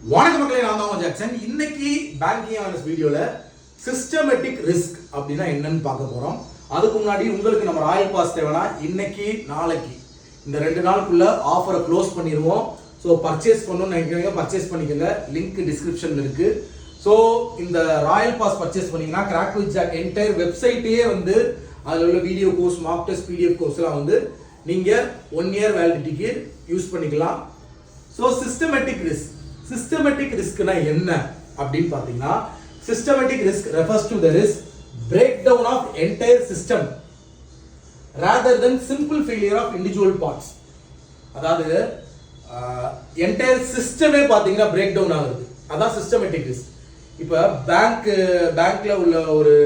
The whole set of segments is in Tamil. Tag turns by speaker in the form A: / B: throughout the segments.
A: வணக்கம் மக்களே, நான் தான் ஜாக்சன். இன்னைக்கு பேங்கிங் அவேர்னஸ் வீடியோல சிஸ்டமேட்டிக் ரிஸ்க் அப்படின்னா என்னன்னு பார்க்க போறோம். அதுக்கு முன்னாடி உங்களுக்கு நம்ம ராயல் பாஸ் தேவைன்னா இன்னைக்கு நாளைக்கு இந்த 2 நாளுக்குள்ள ஆஃபரை க்ளோஸ் பண்ணிடுவோம். ஸோ பர்ச்சேஸ் பண்ணணும்னு நினைக்கிறீங்க பர்ச்சேஸ் பண்ணிக்கோங்க, லிங்க் டிஸ்கிரிப்ஷன்ல இருக்கு. ஸோ இந்த ராயல் பாஸ் பர்ச்சேஸ் பண்ணீங்கன்னா கிராக் வித் ஜாக் என்டையர் வெப்சைட்டையே வந்து அதில் உள்ள video course, mark test, PDF கோர்ஸ்லாம் வந்து நீங்கள் 1 இயர் வேலிடிட்டிக்கு யூஸ் பண்ணிக்கலாம். ஸோ சிஸ்டமேட்டிக் ரிஸ்க்னா என்ன அப்படின்னு பார்த்தீங்கன்னா, systematic risk refers to the risk breakdown of entire system rather than simple failure of individual parts. அதாவது என்டையர் சிஸ்டமே பார்த்தீங்கன்னா பிரேக் டவுன் ஆகுது, அதான் சிஸ்டமேட்டிக் ரிஸ்க். இப்போ பேங்க்ல உள்ள ஒரு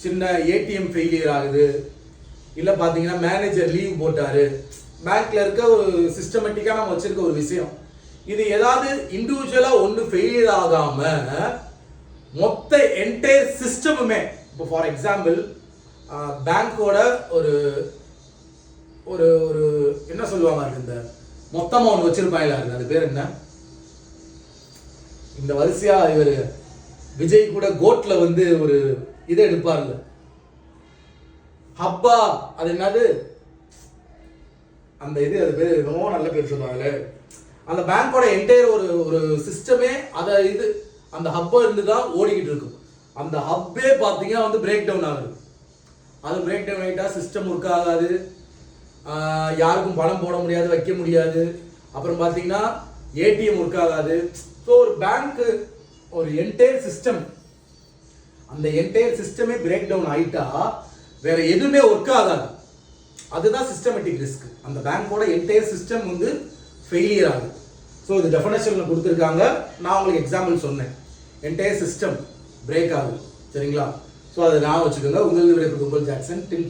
A: சின்ன ஏடிஎம் ஃபெயிலியர் ஆகுது, இல்லை பார்த்தீங்கன்னா மேனேஜர் லீவ் போட்டாரு, பேங்க்ல இருக்க ஒரு சிஸ்டமேட்டிக்காக நம்ம வச்சிருக்க ஒரு விஷயம், இது ஏதாவது இண்டிவிஜுவலா ஒன்று ஃபெயிலியர் ஆகாம மொத்த என்டையர் சிஸ்டமுமே, இப்போ ஃபார் எக்ஸாம்பிள் பேங்கோட ஒரு ஒரு ஒரு என்ன சொல்லுவாங்க, இந்த மொத்தமா ஒன்று வச்சிருப்பாங்க, அது பேர் என்ன, இந்த வரிசையா இவர் விஜய் கூட கோட்ல வந்து ஒரு இதை எடுப்பார்ல, ஹப்பா, அது என்னது அந்த இது, அது பேர் ரொம்ப நல்ல பேர் சொல்லுவாங்கல்ல. அந்த பேங்கோட என்டையர் ஒரு ஒரு சிஸ்டமே அதை இது அந்த ஹப்பா இருந்து தான் ஓடிக்கிட்டு இருக்கும். அந்த ஹப்பே பார்த்தீங்கன்னா வந்து பிரேக் டவுன் ஆகுது. அது பிரேக் டவுன் ஆகிட்டா சிஸ்டம் ஒர்க் ஆகாது, யாருக்கும் பணம் போட முடியாது, வைக்க முடியாது. அப்புறம் பார்த்தீங்கன்னா ஏடிஎம் ஒர்க் ஆகாது. ஸோ ஒரு பேங்க்கு ஒரு என்டையர் சிஸ்டம், அந்த என்டையர் சிஸ்டமே பிரேக் டவுன் ஆகிட்டா வேற எதுவுமே ஒர்க் ஆகாது. அதுதான் சிஸ்டமேட்டிக் ரிஸ்க். அந்த பேங்கோட என்டையர் சிஸ்டம் வந்து ஃபெயிலியர் ஆகுது. ஸோ இது டெஃபினேஷனில் கொடுத்துருக்காங்க, நான் உங்களுக்கு எக்ஸாம்பிள் சொன்னேன். என்டையர் சிஸ்டம் பிரேக் ஆகுது, சரிங்களா? ஸோ அதை நான் வச்சுக்கோங்க. உங்களுக்கு விடைபெறுவது உங்கள் ஜாக்சன். டில்